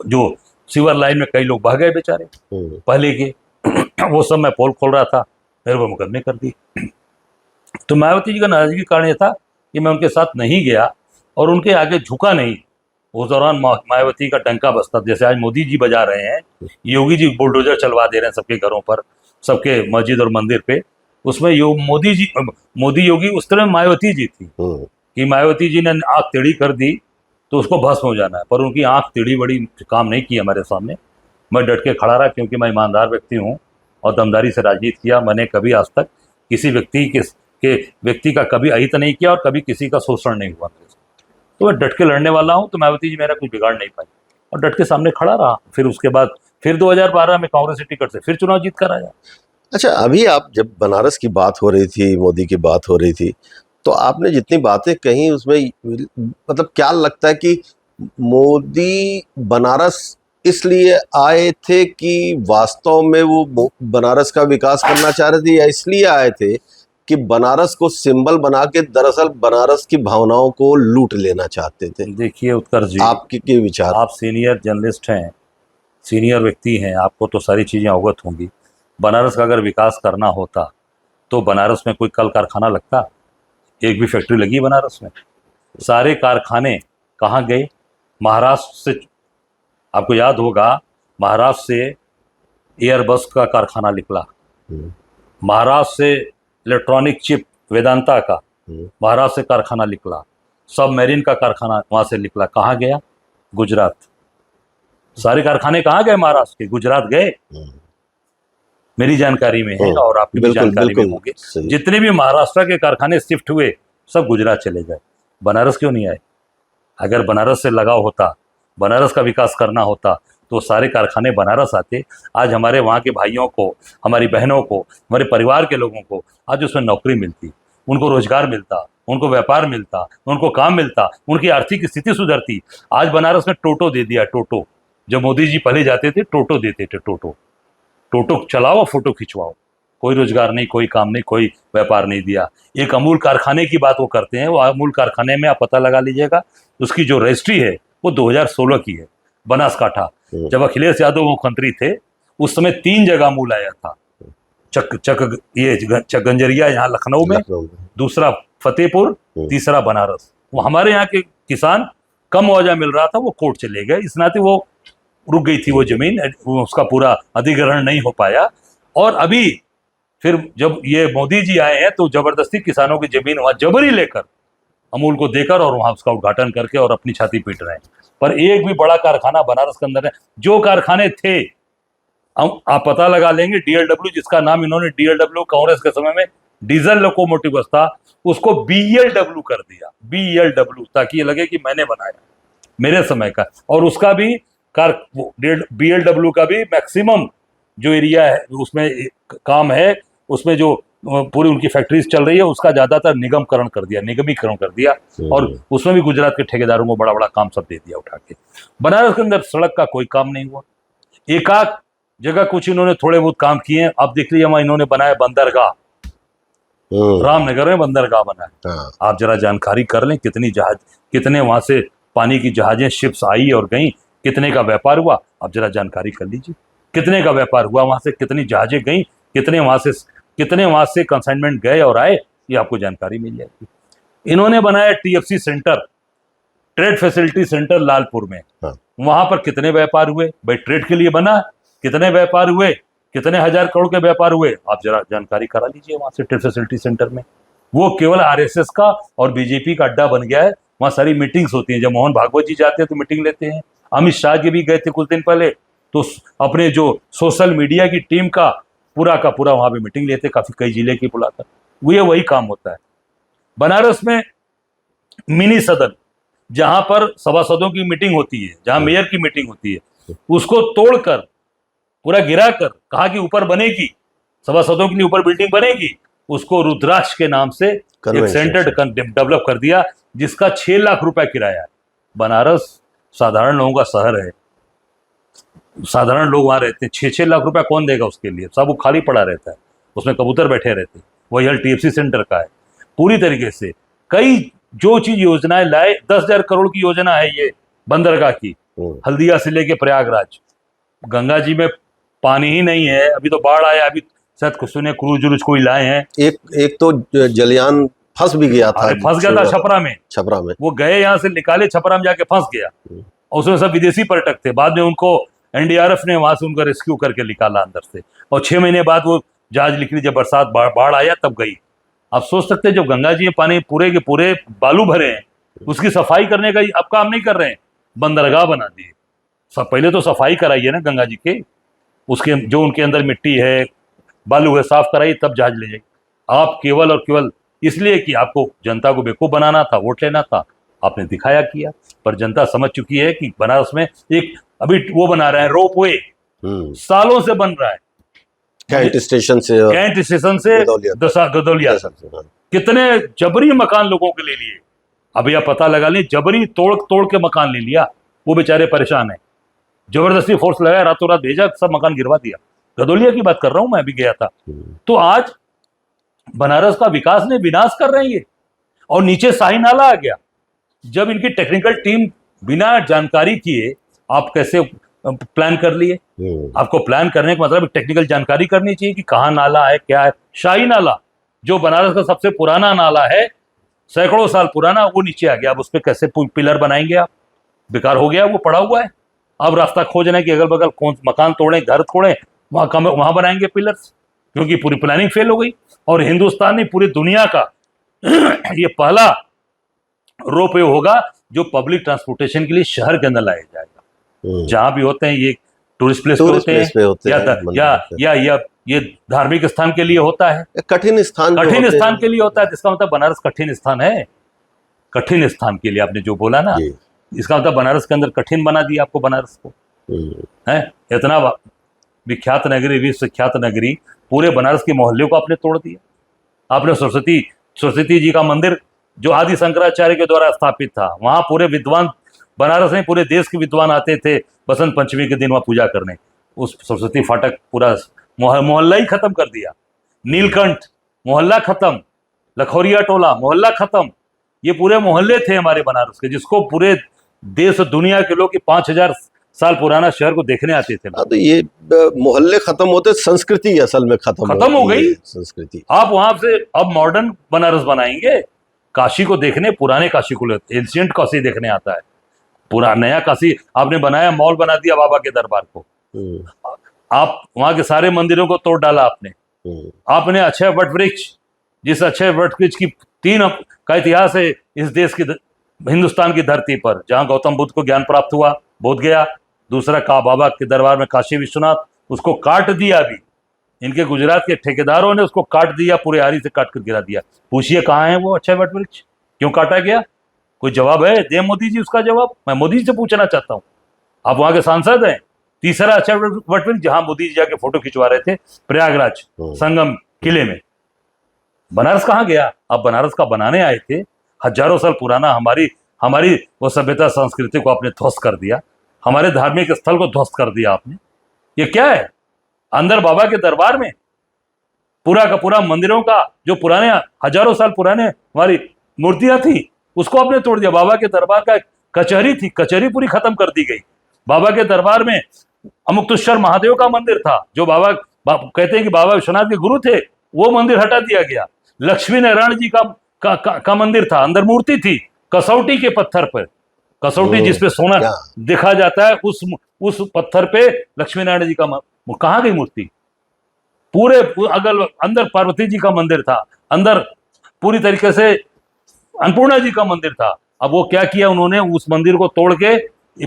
जो सीवर लाइन में कई लोग बह गए बेचारे पहले के, वो सब मैं पोल खोल रहा था, फिर वो मुकदमे कर दिए। तो मायावती जी का नाराजगी का कारण ये था कि मैं उनके साथ नहीं गया और उनके आगे झुका नहीं। उस दौरान मायावती का डंका बजता, जैसे आज मोदी जी बजा रहे हैं, योगी जी बुलडोजर चलवा दे रहे हैं सबके घरों पर, सबके मस्जिद और मंदिर पे। उसमें मोदी योगी उस तरह मायावती जी थी कि मायावती जी ने आंख टेढ़ी कर दी तो उसको भस्म हो जाना है, पर उनकी आंख टेढ़ी बड़ी काम नहीं की हमारे सामने। मैं डट के खड़ा रहा क्योंकि मैं ईमानदार व्यक्ति हूँ और दमदारी से राजनीति किया। मैंने कभी आज तक किसी व्यक्ति का कभी अहित नहीं किया और कभी किसी का शोषण नहीं हुआ। तो मैं डट के लड़ने वाला हूँ। तो मायावती जी मेरा कुछ बिगाड़ नहीं पाई और डट के सामने खड़ा रहा। फिर उसके बाद फिर 2012 में कांग्रेस की टिकट से फिर चुनाव जीत कर आया। अच्छा, अभी आप जब बनारस की बात हो रही थी, मोदी की बात हो रही थी, तो आपने जितनी बातें कही उसमें मतलब क्या लगता है कि मोदी बनारस इसलिए आए थे कि वास्तव में वो बनारस का विकास करना चाह रहे थे, या इसलिए आए थे कि बनारस को सिंबल बना के दरअसल बनारस की भावनाओं को लूट लेना चाहते थे? देखिए उत्कर्ष जी, आपके विचार। आप सीनियर जर्नलिस्ट हैं, सीनियर व्यक्ति हैं, आपको तो सारी चीज़ें अवगत होंगी। बनारस का अगर विकास करना होता तो बनारस में कोई कल कारखाना लगता? एक भी फैक्ट्री लगी बनारस में? सारे कारखाने कहाँ गए? महाराष्ट्र से, आपको याद होगा, महाराष्ट्र से एयरबस का कारखाना निकला, महाराष्ट्र से इलेक्ट्रॉनिक चिप वेदांता का महाराष्ट्र से कारखाना निकला, सबमरीन का कारखाना वहाँ से निकला। कहाँ गया? गुजरात। सारे कारखाने कहाँ गए? महाराष्ट्र के, गुजरात गए। मेरी जानकारी में है और आपकी भी जानकारी में होंगे। जितने भी महाराष्ट्र के कारखाने शिफ्ट हुए सब गुजरात चले गए। बनारस क्यों नहीं आए? अगर बनारस से लगाव होता, बनारस का विकास करना होता तो सारे कारखाने बनारस आते। आज हमारे वहाँ के भाइयों को, हमारी बहनों को, हमारे परिवार के लोगों को आज उसमें नौकरी मिलती, उनको रोजगार मिलता, उनको व्यापार मिलता, उनको काम मिलता, उनकी आर्थिक स्थिति सुधरती। आज बनारस में टोटो दे दिया, टोटो। जब मोदी जी पहले जाते थे टोटो देते थे, टोटो चलाओ, फोटो खिंचवाओ। कोई रोजगार नहीं, कोई काम नहीं, कोई व्यापार नहीं दिया। एक अमूल कारखाने की बात वो करते हैं, वो अमूल कारखाने में आप पता लगा लीजिएगा, उसकी जो रजिस्ट्री है वो 2016 की है, बनासकाठा। जब अखिलेश यादव मुख्यमंत्री थे उस समय 3 जगह अमूल आया था। चक गंजरिया यहाँ लखनऊ में, दूसरा फतेहपुर, तीसरा बनारस। वो हमारे यहाँ के किसान कम मुआवजा मिल रहा था, वो कोर्ट चले गए, इस नाते वो रुक गई थी वो जमीन, उसका पूरा अधिग्रहण नहीं हो पाया। और अभी फिर जब ये मोदी जी आए हैं तो जबरदस्ती किसानों की जमीन वहां जबरी लेकर अमूल को देकर और वहां उसका उद्घाटन करके और अपनी छाती पीट रहे हैं। पर एक भी बड़ा कारखाना बनारस के अंदर है। जो कारखाने थे, आप पता लगा लेंगे, डीएलडब्ल्यू, जिसका नाम इन्होंने डीएलडब्ल्यू कांग्रेस के समय में डीजल लोकोमोटिव बस था, उसको बीएलडब्ल्यू कर दिया, बीएलडब्ल्यू, ताकि ये लगे कि मैंने बनाया, मेरे समय का। और उसका भी बीएलडब्ल्यू का भी मैक्सिमम जो एरिया है उसमें काम है, उसमें जो पूरी उनकी फैक्ट्रीज चल रही है, उसका ज्यादातर निगमीकरण कर दिया। और उसमें भी गुजरात के ठेकेदारों को बड़ा बड़ा काम सब दे दिया उठा के। बनारस के अंदर सड़क का कोई काम नहीं हुआ। एकाध जगह कुछ इन्होंने थोड़े बहुत काम किए हैं। अब देख लीजिए, वहां इन्होंने बनाया बंदरगाह, रामनगर में बंदरगाह बना है। आप जरा जानकारी कर लें, कितनी जहाज, कितने वहां से पानी की जहाजें, शिप्स आई और गई, कितने का व्यापार हुआ, आप जरा जानकारी कर लीजिए। कितने का व्यापार हुआ वहां से, कितनी जहाजें गई, कितने वहां से कंसाइनमेंट गए और आए, ये आपको जानकारी मिल जाएगी। इन्होंने बनाया TFC centre, trade facility centre Lalpur में। वहां पर कितने व्यापार हुए भाई, ट्रेड के लिए बना, कितने व्यापार हुए, कितने हजार करोड़ के व्यापार हुए, आप जरा जानकारी करा लीजिए वहां से ट्रेड फैसिलिटी सेंटर में। वो केवल आरएसएस का और बीजेपी का अड्डा बन गया है। वहां सारी मीटिंग्स होती हैं। जब मोहन भागवत जी जाते हैं तो मीटिंग लेते हैं। अमित शाह जी भी गए थे कुछ दिन पहले, तो अपने जो सोशल मीडिया की टीम का पूरा वहां पे मीटिंग लेते, काफी कई जिले की बुलाकर। वही काम होता है। बनारस में मिनी सदन, जहां पर सभासदों की मीटिंग होती है, जहां मेयर की मीटिंग होती है, उसको तोड़कर, पूरा गिराकर, कहा कि ऊपर बनेगी, सभासदों के लिए ऊपर बिल्डिंग बनेगी, उसको रुद्राक्ष के नाम से एक सेंटर डेवलप कर दिया, जिसका 6 लाख रुपए किराया है। बनारस साधारण लोगों का शहर है, साधारण लोग वहां रहते हैं। 6-6 लाख रुपया कौन देगा उसके लिए? सब वो खाली पड़ा रहता है, उसमें कबूतर बैठे रहते हैं। वही हल टीएफसी सेंटर का है। पूरी तरीके से कई जो चीज योजनाएं लाए, 10,000 करोड़ की योजना है ये बंदरगाह की, हल्दिया से लेके प्रयागराज। गंगा जी में पानी ही नहीं है, अभी तो बाढ़ आया, अभी शायद कुछ सुने क्रूज व्रूज कोई लाए हैं। एक तो जलियान फंस भी गया था, छपरा में वो गए, यहाँ से निकाले, छपरा में जाके फंस गया। और उसमें सब विदेशी पर्यटक थे। बाद में उनको एनडीआरएफ ने वहां से उनको रेस्क्यू करके निकाला अंदर से, और 6 महीने बाद वो जहाज निकली। जब बरसात बाढ़ आया तब गई। आप सोच सकते हैं, जब गंगा जी में पानी पूरे के पूरे बालू भरे हैं, उसकी सफाई करने का अब काम नहीं कर रहे हैं, बंदरगाह बना दिए। सब पहले तो सफाई कराइए ना गंगा जी के, उसके जो उनके अंदर मिट्टी है, बालू है, साफ कराइए, तब जहाज ले जाइए। आप केवल और केवल इसलिए कि आपको जनता को बेवकूफ बनाना था, वोट लेना था, आपने दिखाया किया। पर जनता समझ चुकी है कि बनारस में एक अभी वो बना रहे हैं रोपवे, सालों से बन रहा है, कैंट स्टेशन से गदौलिया, कितने जबरी मकान लोगों के ले लिए। अभी आप पता लगा लें, जबरी तोड़ के मकान ले लिया। वो बेचारे परेशान है, जबरदस्ती फोर्स लगाया, रातों रात भेजा, सब मकान गिरवा दिया। गदौलिया की बात कर रहा हूं मैं, अभी गया था। तो आज बनारस का विकास ने विनाश कर रहे हैं ये। और नीचे शाही नाला आ गया। जब इनकी टेक्निकल टीम बिना जानकारी किए आप कैसे प्लान कर लिए? आपको प्लान करने का मतलब टेक्निकल जानकारी करनी चाहिए कि कहाँ नाला है, क्या है। शाही नाला जो बनारस का सबसे पुराना नाला है, सैकड़ों साल पुराना, वो नीचे आ गया। अब उस पर कैसे पिलर बनाएंगे आप? बेकार हो गया, वो पड़ा हुआ है। अब रास्ता खोजना कि अगल बगल कौन मकान तोड़े, घर तोड़े, वहां बनाएंगे पिलर्स, क्योंकि पूरी प्लानिंग फेल हो गई। और हिंदुस्तान नहीं, पूरी दुनिया का ये पहला रोपवे होगा जो पब्लिक ट्रांसपोर्टेशन के लिए शहर के अंदर लाया जाएगा। जहां भी होते हैं ये टूरिस्ट प्लेस पे होते हैं, या ये धार्मिक स्थान के लिए होता है, कठिन स्थान के लिए होता है। इसका मतलब बनारस कठिन स्थान है। कठिन स्थान के लिए आपने जो बोला ना, इसका मतलब बनारस के अंदर कठिन बना दिया आपको बनारस को, है। इतना विख्यात नगरी, विश्वविख्यात नगरी, पूरे बनारस के मोहल्ले को आपने तोड़ दिया। आपने सरस्वती जी का मंदिर जो आदि शंकराचार्य के द्वारा स्थापित था, वहां पूरे विद्वान, बनारस में पूरे देश के विद्वान आते थे बसंत पंचमी के दिन वहां पूजा करने। उस सरस्वती फाटक पूरा मोहल्ला ही खत्म कर दिया। नीलकंठ मोहल्ला खत्म, लखोरिया टोला मोहल्ला खत्म। ये पूरे मोहल्ले थे हमारे बनारस के, जिसको पूरे देश और दुनिया के लोग 5,000 साल पुराना शहर को देखने आते थे। तो ये मोहल्ले खत्म होते, संस्कृति असल में खत्म हो गई। संस्कृति। आप वहां से अब मॉडर्न बनारस बनाएंगे, काशी को देखने, पुराने काशी को, एंशियंट काशी देखने आता है। पूरा नया काशी आपने बनाया, मॉल बना दिया बाबा के दरबार को। आप वहां के सारे मंदिरों को तोड़ डाला आपने। आपने अक्षय वट वृक्ष, जिस अक्षय वट वृक्ष की 3 का इतिहास है इस देश की, हिंदुस्तान की धरती पर, जहां गौतम बुद्ध को ज्ञान प्राप्त हुआ, बोध गया। दूसरा का बाबा के दरबार में काशी विश्वनाथ, उसको काट दिया। अभी इनके गुजरात के ठेकेदारों ने उसको काट दिया, पूरे आरी से काट कर गिरा दिया। पूछिए कहाँ है वो अक्षय वट वृक्ष, क्यों काटा गया? कोई जवाब है? दे मोदी जी उसका जवाब। मैं मोदी जी से पूछना चाहता हूँ, आप वहां के सांसद हैं। तीसरा अक्षय वट वृक्ष जहां मोदी जी जाके फोटो खिंचवा रहे थे प्रयागराज संगम किले में, बनारस कहाँ गया? आप बनारस का बनाने आए थे, हजारों साल पुराना हमारी वो सभ्यता संस्कृति को आपने ध्वस्त कर दिया, हमारे धार्मिक स्थल को ध्वस्त कर दिया आपने। ये क्या है? अंदर बाबा के दरबार में पूरा का पूरा मंदिरों का जो पुराने हजारों साल पुराने हमारी मूर्तियां थी, उसको आपने तोड़ दिया। बाबा के दरबार का कचहरी थी, कचहरी पूरी खत्म कर दी गई। बाबा के दरबार में अमुक्तेश्वर महादेव का मंदिर था, जो बाबा कहते हैं कि बाबा विश्वनाथ के गुरु थे, वो मंदिर हटा दिया गया। लक्ष्मी नारायण जी का मंदिर था, अंदर मूर्ति थी कसौटी के पत्थर पर, कसौटी जिसपे सोना देखा जाता है, उस पत्थर पे लक्ष्मी नारायण जी का कहाँ गई मूर्ति? पूरे अगल अंदर पार्वती जी का मंदिर था, अंदर पूरी तरीके से अन्नपूर्णा जी का मंदिर था। अब वो क्या किया उन्होंने, उस मंदिर को तोड़ के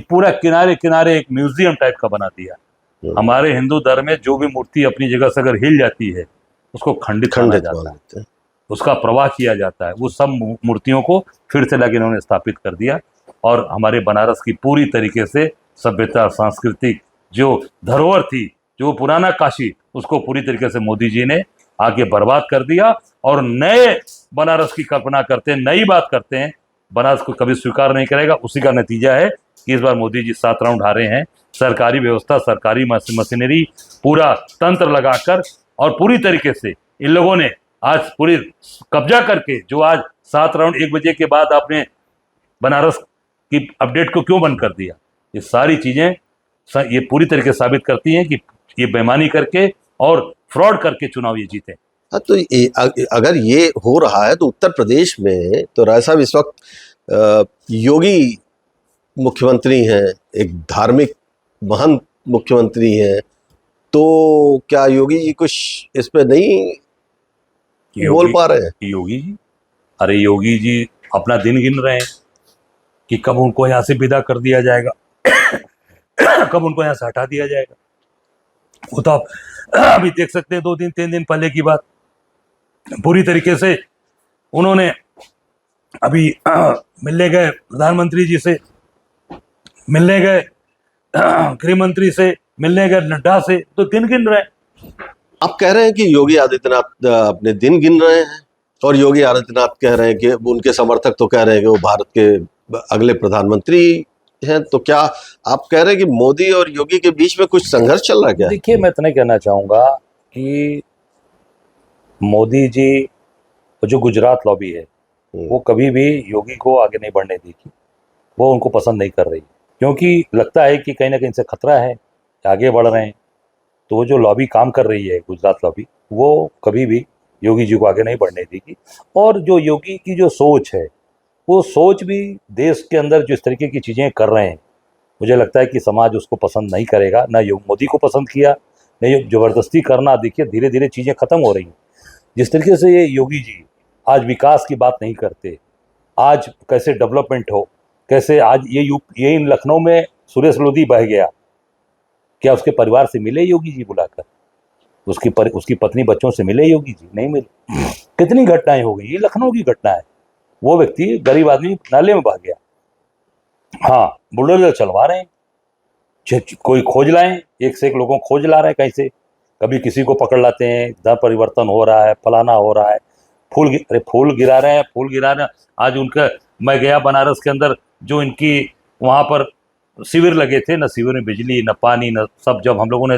पूरा किनारे किनारे एक म्यूजियम टाइप का बना दिया। हमारे हिंदू धर्म में जो भी मूर्ति अपनी जगह से अगर हिल जाती है उसको खंडित माना जाता है, उसका प्रवाह किया जाता है। वो सब मूर्तियों को फिर से लाके इन्होंने स्थापित कर दिया, और हमारे बनारस की पूरी तरीके से सभ्यता सांस्कृतिक जो धरोहर थी, जो पुराना काशी, उसको पूरी तरीके से मोदी जी ने आगे बर्बाद कर दिया। और नए बनारस की कल्पना करते हैं, नई बात करते हैं, बनारस को कभी स्वीकार नहीं करेगा। उसी का नतीजा है कि इस बार मोदी जी 7 राउंड हारे हैं। सरकारी व्यवस्था, सरकारी मशीनरी, पूरा तंत्र लगाकर और पूरी तरीके से इन लोगों ने आज पूरी कब्जा करके, जो आज 7 राउंड 1 बजे के बाद आपने बनारस की अपडेट को क्यों बंद कर दिया, ये सारी चीजें ये पूरी तरीके से साबित करती हैं कि ये बेईमानी करके और फ्रॉड करके चुनाव ये जीते। हाँ, तो अगर ये हो रहा है तो उत्तर प्रदेश में तो राय साहब इस वक्त योगी मुख्यमंत्री हैं, एक धार्मिक महान मुख्यमंत्री हैं, तो क्या योगी जी कुछ इस पे नहीं बोल पा रहे हैं? योगी जी, अरे योगी जी अपना दिन गिन रहे हैं कि कब उनको यहाँ से विदा कर दिया जाएगा, कब उनको यहाँ से हटा दिया जाएगा। वो तो आप अभी देख सकते हैं 2 दिन 3 दिन पहले की बात, पूरी तरीके से उन्होंने अभी मिलने गए प्रधानमंत्री जी से, मिलने गए गृह मंत्री से, मिलने गए नड्डा से, तो दिन गिन रहे हैं। आप कह रहे हैं कि योगी आदित्यनाथ अपने दिन गिन रहे हैं, और योगी आदित्यनाथ कह रहे हैं कि उनके समर्थक तो कह रहे हैं कि वो भारत के अगले प्रधानमंत्री हैं। तो क्या आप कह रहे हैं कि मोदी और योगी के बीच में कुछ संघर्ष चल रहा है क्या? देखिए, मैं इतना कहना चाहूंगा कि मोदी जी जो गुजरात लॉबी है वो कभी भी योगी को आगे नहीं बढ़ने देगी, वो उनको पसंद नहीं कर रही, क्योंकि लगता है कि कहीं ना कहीं से खतरा है, आगे बढ़ रहे हैं। तो वो जो लॉबी काम कर रही है गुजरात लॉबी, वो कभी भी योगी जी को आगे नहीं बढ़ने देगी। और जो योगी की जो सोच है, वो सोच भी देश के अंदर जो इस तरीके की चीज़ें कर रहे हैं, मुझे लगता है कि समाज उसको पसंद नहीं करेगा। ना मोदी को पसंद किया, नहीं जबरदस्ती करना। देखिए धीरे धीरे चीज़ें खत्म हो रही हैं। जिस तरीके से ये योगी जी आज विकास की बात नहीं करते, आज कैसे डेवलपमेंट हो, कैसे आज ये लखनऊ में सुरेश लोधी बह गया, क्या उसके परिवार से मिले योगी जी बुलाकर? उसकी पत्नी बच्चों से मिले योगी जी? नहीं मिले। कितनी घटनाएं हो गई, ये लखनऊ की घटना है। वो व्यक्ति गरीब आदमी नाले में बह गया। हाँ, बुलडोजर चलवा रहे हैं, कोई खोज लाएं, एक से एक लोगों को खोज ला रहे हैं कहीं से, कभी किसी को पकड़ लाते हैं, धर्म परिवर्तन हो रहा है, फलाना हो रहा है, फूल गिरा रहे हैं। आज उनका, मैं गया बनारस के अंदर, जो इनकी वहाँ पर शिविर लगे थे, न शिविर में बिजली न पानी न सब, जब हम लोगों ने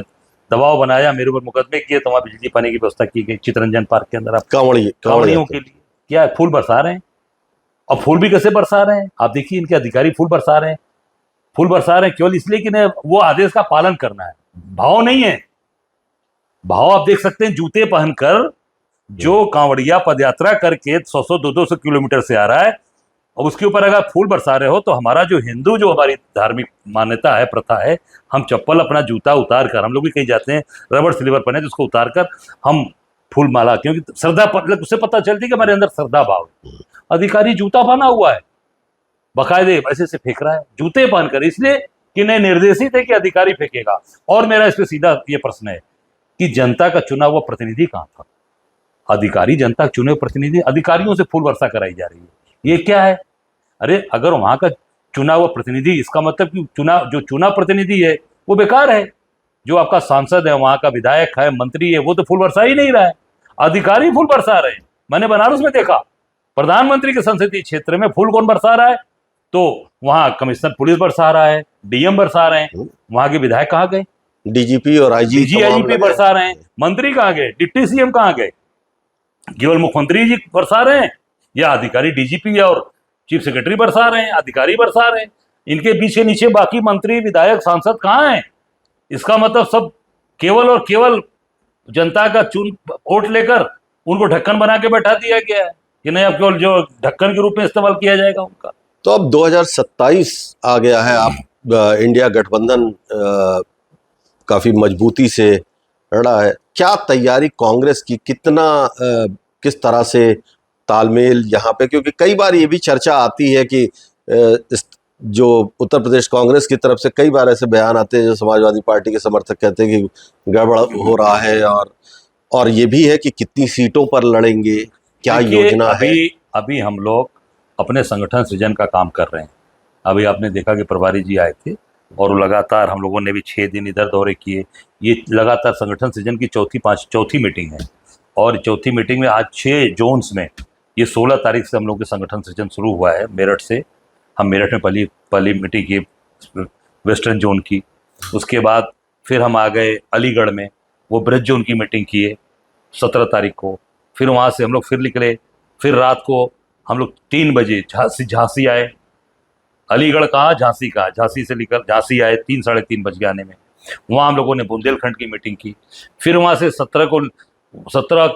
दबाव बनाया, मेरे ऊपर मुकदमे किए, तो वहाँ बिजली पानी की व्यवस्था की गई। चितरंजन पार्क के अंदर आप कांवड़ियों के लिए क्या फूल बरसा रहे हैं। और फूल भी कैसे बरसा रहे हैं आप देखिए, इनके अधिकारी फूल बरसा रहे हैं केवल इसलिए कि वो आदेश का पालन करना है, भाव नहीं है। भाव आप देख सकते हैं, जूते पहनकर जो कांवड़िया पदयात्रा करके 100 200 किलोमीटर से आ रहा है, और उसके ऊपर अगर फूल बरसा रहे हो, तो हमारा जो हिंदू, जो हमारी धार्मिक मान्यता है, प्रथा है, हम चप्पल अपना जूता उतार कर, हम लोग भी कहीं जाते हैं रबड़ स्लीपर पहने, जिसको उतार कर हम फूल माला, क्योंकि श्रद्धा, उससे पता चलती कि हमारे अंदर श्रद्धा भाव है। अधिकारी जूता पहना हुआ है, बकायदे ऐसे से फेंक रहा है जूते पहनकर, इसलिए कि नहीं निर्देशित है कि अधिकारी फेंकेगा। और मेरा इस पे सीधा ये प्रश्न है कि जनता का चुना हुआ प्रतिनिधि कहां था? अधिकारी जनता के चुने हुए प्रतिनिधि, अधिकारियों से फूल वर्षा कराई जा रही है, ये क्या है? अरे अगर वहां का चुना हुआ प्रतिनिधि, इसका मतलब कि चुना प्रतिनिधि है वो बेकार है। जो आपका सांसद है, वहां का विधायक है, मंत्री है, वो तो फूल बरसा ही नहीं रहा है, अधिकारी फूल बरसा रहे हैं। मैंने बनारस में देखा, प्रधानमंत्री के संसदीय क्षेत्र में फूल कौन बरसा रहा है? तो वहां कमिश्नर पुलिस बरसा रहा है, डीएम बरसा रहे हैं। वहां के विधायक कहाँ गए? डीजीपी और आईजीपी बरसा रहे हैं। मंत्री कहाँ गए? डिप्टी सीएम कहाँ गए? केवल मुख्यमंत्री जी बरसा रहे हैं, या अधिकारी डीजीपी और चीफ सेक्रेटरी बरसा रहे हैं, अधिकारी बरसा रहे हैं? इनके पीछे नीचे बाकी मंत्री, विधायक, सांसद कहाँ हैं? इसका मतलब सब केवल और केवल जनता का वोट लेकर उनको ढक्कन बना के बैठा दिया गया है कि नहीं, अब केवल जो ढक्कन के रूप में इस्तेमाल किया जाएगा उनका। तो अब 2027 आ गया है, आप इंडिया गठबंधन काफी मजबूती से लड़ा है, क्या तैयारी कांग्रेस की, कितना किस तरह से तालमेल यहाँ पे? क्योंकि कई बार ये भी चर्चा आती है कि जो उत्तर प्रदेश कांग्रेस की तरफ से कई बार ऐसे बयान आते हैं, जो समाजवादी पार्टी के समर्थक कहते हैं कि गड़बड़ हो रहा है, और ये भी है कि कितनी सीटों पर लड़ेंगे, क्या योजना है? अभी हम लोग अपने संगठन सृजन का काम कर रहे हैं। अभी आपने देखा कि प्रभारी जी आए थे, और लगातार हम लोगों ने भी 6 दिन इधर दौरे किए। ये लगातार संगठन सृजन की चौथी मीटिंग है, और चौथी मीटिंग में आज 6 जोन्स में, ये 16 तारीख से हम लोग के संगठन सृजन शुरू हुआ है मेरठ से। हम मेरठ में पहली मीटिंग की वेस्टर्न जोन की, उसके बाद फिर हम आ गए अलीगढ़ में, वो ब्रज जोन की मीटिंग किए 17 तारीख को। फिर वहाँ से हम लोग फिर निकले, फिर रात को हम लोग 3 बजे झांसी आए। अलीगढ़ कहाँ, झांसी कहाँ, झांसी से निकल झांसी आए 3 साढ़े 3 बज गए आने में। वहाँ हम लोगों ने बुंदेलखंड की मीटिंग की। फिर वहाँ से 17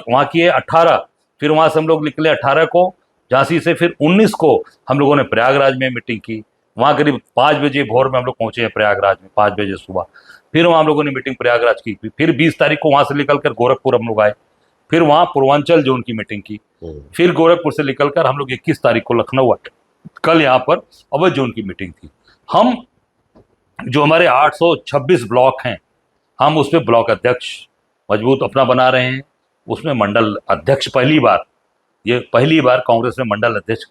वहाँ किए, 18 फिर वहाँ से हम लोग निकले 18 को झांसी से। फिर 19 को हम लोगों ने प्रयागराज में मीटिंग की। वहाँ करीब 5 बजे भोर में हम लोग पहुँचे हैं प्रयागराज में, 5 बजे सुबह। फिर वहाँ हम लोगों ने मीटिंग प्रयागराज की। फिर 20 तारीख को वहाँ से निकल कर गोरखपुर हम लोग आए। फिर वहाँ पूर्वांचल जोन की मीटिंग की। फिर गोरखपुर से निकलकर हम लोग 21 तारीख को लखनऊ आए। कल यहाँ पर अवध जोन की मीटिंग थी। हम जो हमारे 826 ब्लॉक हैं, हम उस पर ब्लॉक अध्यक्ष मजबूत अपना बना रहे हैं। उसमें मंडल अध्यक्ष पहली बार कांग्रेस में मंडल अध्यक्ष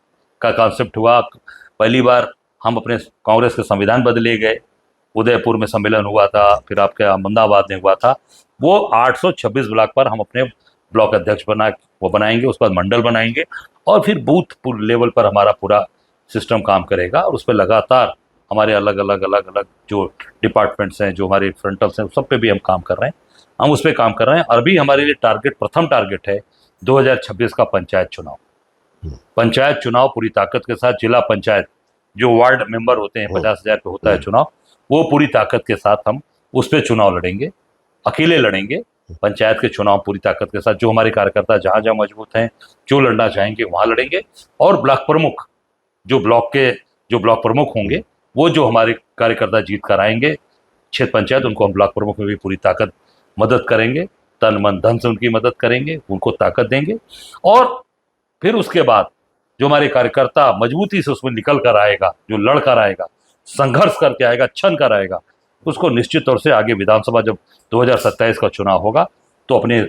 का कॉन्सेप्ट हुआ। पहली बार हम अपने कांग्रेस के संविधान बदले गए। उदयपुर में सम्मेलन हुआ था, फिर आपके अहमदाबाद में हुआ था। वो 826 ब्लॉक पर हम अपने ब्लॉक अध्यक्ष बनाएंगे, उसके बाद मंडल बनाएंगे, और फिर बूथ लेवल पर हमारा पूरा सिस्टम काम करेगा। और उस पर लगातार हमारे अलग अलग जो डिपार्टमेंट्स हैं, जो हमारे फ्रंटल्स हैं, सब पे भी हम काम कर रहे हैं। हम उस पर काम कर रहे हैं। अभी हमारे लिए प्रथम टारगेट है 2026 का पंचायत चुनाव। पंचायत चुनाव पूरी ताकत के साथ, जिला पंचायत जो वार्ड मेंबर होते हैं 50,000 पे होता है चुनाव, वो पूरी ताकत के साथ हम उस पर चुनाव लड़ेंगे, अकेले लड़ेंगे। पंचायत के चुनाव पूरी ताकत के साथ, जो हमारे कार्यकर्ता जहाँ जहाँ मजबूत हैं, जो लड़ना चाहेंगे वहाँ लड़ेंगे। और ब्लॉक प्रमुख, जो ब्लॉक प्रमुख होंगे, वो जो हमारे कार्यकर्ता जीत कर आएंगे क्षेत्र पंचायत, उनको हम ब्लॉक प्रमुख में भी पूरी ताकत मदद करेंगे, तन मन धन से उनकी मदद करेंगे, उनको ताकत देंगे। और फिर उसके बाद जो हमारे कार्यकर्ता मजबूती से उसमें निकल कर आएगा, जो लड़ कर आएगा, संघर्ष करके आएगा, छन कर आएगा, उसको निश्चित तौर से आगे विधानसभा जब 2027 का चुनाव होगा, तो अपने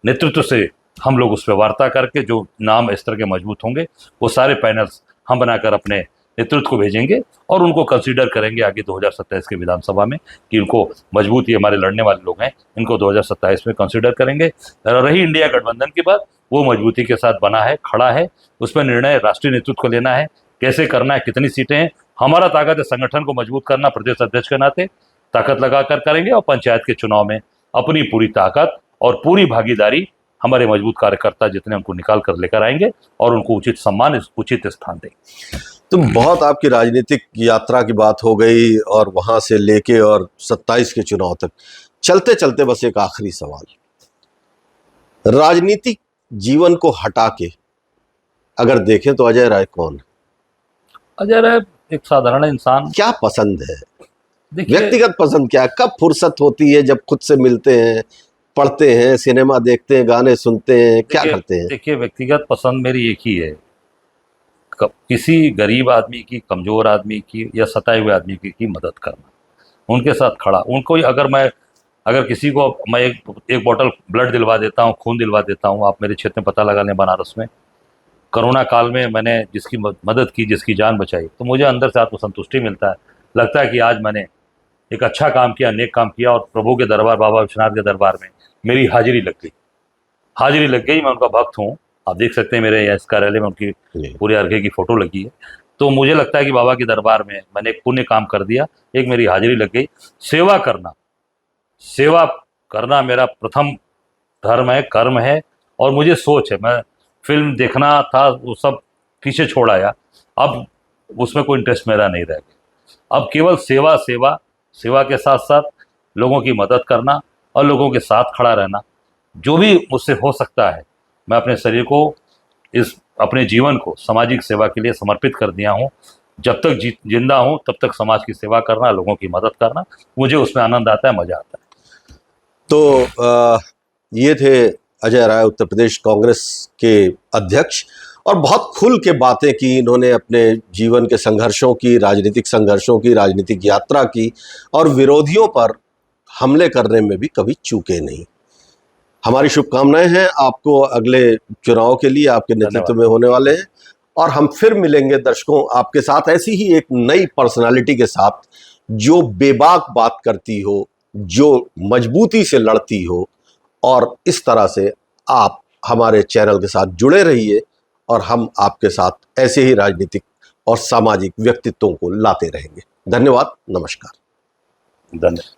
नेतृत्व से हम लोग उस पर वार्ता करके जो नाम इस तरह के मजबूत होंगे, वो सारे पैनल्स हम बनाकर अपने नेतृत्व को भेजेंगे और उनको कंसीडर करेंगे आगे 2027 के विधानसभा में कि इनको मजबूत, ये हमारे लड़ने वाले लोग हैं, इनको 2027 में कंसीडर करेंगे। रही इंडिया गठबंधन की बात, वो मजबूती के साथ बना है, खड़ा है। उस पर निर्णय राष्ट्रीय नेतृत्व को लेना है, कैसे करना है, कितनी सीटें हैं। हमारा ताकत है संगठन को मजबूत करना, प्रदेश अध्यक्ष के नाते ताकत लगा कर करेंगे, और पंचायत के चुनाव में अपनी पूरी ताकत और पूरी भागीदारी हमारे मजबूत कार्यकर्ता जितने उनको निकाल कर लेकर आएंगे और उनको उचित सम्मान, उचित स्थान देंगे। तो बहुत आपकी राजनीतिक यात्रा की बात हो गई, और वहां से लेके और 27 के चुनाव तक चलते चलते बस एक आखिरी सवाल, राजनीति जीवन को हटा के अगर देखें तो अजय राय कौन है? अजय राय एक साधारण इंसान। क्या पसंद है, देखिए, व्यक्तिगत पसंद क्या है? कब फुर्सत होती है जब खुद से मिलते हैं, पढ़ते हैं, सिनेमा देखते हैं, गाने सुनते हैं, क्या करते हैं? देखिए व्यक्तिगत पसंद मेरी एक ही है, किसी गरीब आदमी की, कमजोर आदमी की या सताए हुए आदमी की मदद करना, उनके साथ खड़ा। उनको अगर किसी को मैं एक बोतल ब्लड दिलवा देता हूँ, खून दिलवा देता हूँ, आप मेरे क्षेत्र में पता लगा लें, बनारस में कोरोना काल में मैंने जिसकी मदद की, जिसकी जान बचाई, तो मुझे अंदर से आत्मसंतुष्टि मिलता है। लगता है कि आज मैंने एक अच्छा काम किया, नेक काम किया, और प्रभु के दरबार, बाबा विश्वनाथ के दरबार में मेरी हाजिरी लग गई। हाजिरी लग गई, मैं उनका भक्त हूँ। आप देख सकते हैं मेरे इस कार्यालय में उनकी पूरे अर्घे की फोटो लगी है। तो मुझे लगता है कि बाबा के दरबार में मैंने एक पुण्य काम कर दिया, एक मेरी हाजिरी लग गई। सेवा करना मेरा प्रथम धर्म है, कर्म है, और मुझे सोच है। मैं फिल्म देखना था वो सब पीछे छोड़ आया, अब उसमें कोई इंटरेस्ट मेरा नहीं रह गया। अब केवल सेवा के साथ साथ लोगों की मदद करना और लोगों के साथ खड़ा रहना, जो भी मुझसे हो सकता है। मैं अपने शरीर को, अपने जीवन को सामाजिक सेवा के लिए समर्पित कर दिया हूँ। जब तक जिंदा हूँ तब तक समाज की सेवा करना, लोगों की मदद करना, मुझे उसमें आनंद आता है, मजा आता है। तो ये थे अजय राय, उत्तर प्रदेश कांग्रेस के अध्यक्ष, और बहुत खुल के बातें की इन्होंने अपने जीवन के संघर्षों की, राजनीतिक संघर्षों की, राजनीतिक यात्रा की, और विरोधियों पर हमले करने में भी कभी चूके नहीं। हमारी शुभकामनाएं हैं आपको अगले चुनाव के लिए, आपके नेतृत्व में होने वाले हैं। और हम फिर मिलेंगे दर्शकों आपके साथ ऐसी ही एक नई पर्सनालिटी के साथ, जो बेबाक बात करती हो, जो मजबूती से लड़ती हो। और इस तरह से आप हमारे चैनल के साथ जुड़े रहिए, और हम आपके साथ ऐसे ही राजनीतिक और सामाजिक व्यक्तित्वों को लाते रहेंगे। धन्यवाद, नमस्कार। धन्यवाद।